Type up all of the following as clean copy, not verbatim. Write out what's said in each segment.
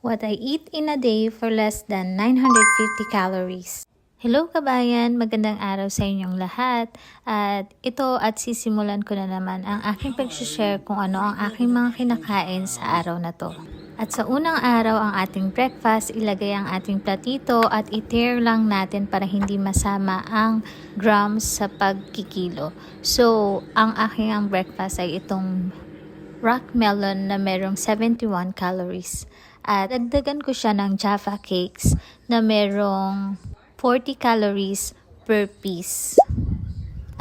What I eat in a day for less than 950 calories. Hello kabayan, magandang araw sa inyong lahat. At sisimulan ko na naman ang aking pag-share kung ano ang aking mga kinakain sa araw na to. At sa unang araw ang ating breakfast, ilagay ang ating platito at i-tear lang natin para hindi masama ang grams sa pagkikilo. So, ang aking breakfast ay itong rock melon na merong 71 calories. At dagdagan ko siya ng Jaffa cakes na merong 40 calories per piece.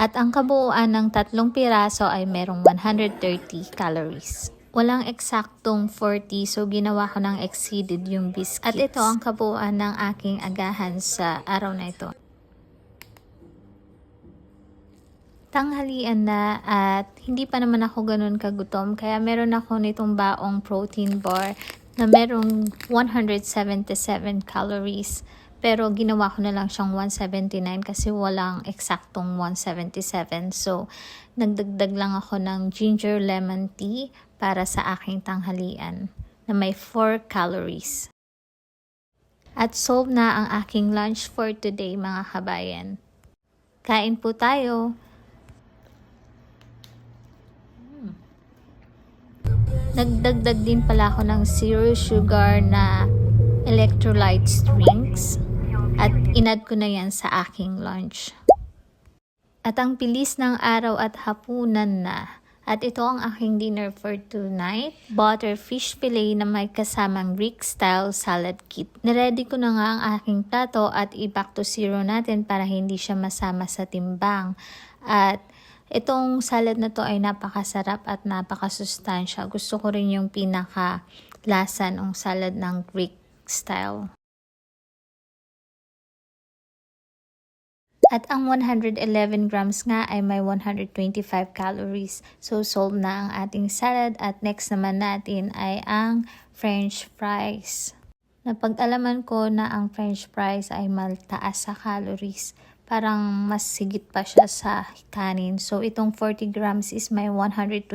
At ang kabuuan ng 3 piraso ay merong 130 calories. Walang eksaktong 40, so ginawa ko ng exceeded yung biscuits. At ito ang kabuuan ng aking agahan sa araw na ito. Tanghalian na at hindi pa naman ako ganun kagutom, kaya meron ako nitong baong protein bar na merong 177 calories. Pero ginawa ko na lang siyang 179 kasi walang eksaktong 177. So, nagdagdag lang ako ng ginger lemon tea para sa aking tanghalian na may 4 calories. At solve na ang aking lunch for today mga kabayan. Kain po tayo! Nagdagdag din pala ako ng zero sugar na electrolytes drinks at inad ko na yan sa aking lunch. At ang bilis ng araw at hapunan na. At ito ang aking dinner for tonight. Butter fish fillet na may kasamang Greek style salad kit. Niready ko na nga ang aking plato at i-back to zero natin para hindi siya masama sa timbang. At itong salad na to ay napakasarap at napakasustansya. Gusto ko rin yung pinaka-lasa ng salad ng Greek style. At ang 111 grams nga ay may 125 calories. So, solve na ang ating salad. At next naman natin ay ang French fries. Napag-alaman ko na ang French fries ay mataas sa calories. Parang mas sigit pa siya sa kanin. So, itong 40 grams is may 125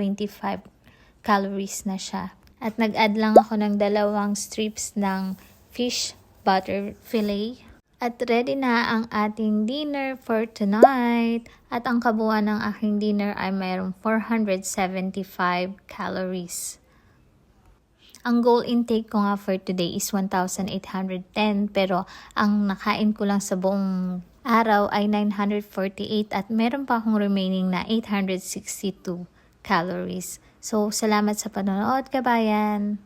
calories na siya. At nag-add lang ako ng 2 strips ng fish butter fillet. At ready na ang ating dinner for tonight. At ang kabuuan ng aking dinner ay mayroong 475 calories. Ang goal intake ko nga for today is 1,810 pero ang nakain ko lang sa buong araw ay 948 at meron pa akong remaining na 862 calories. So, salamat sa panonood kabayan!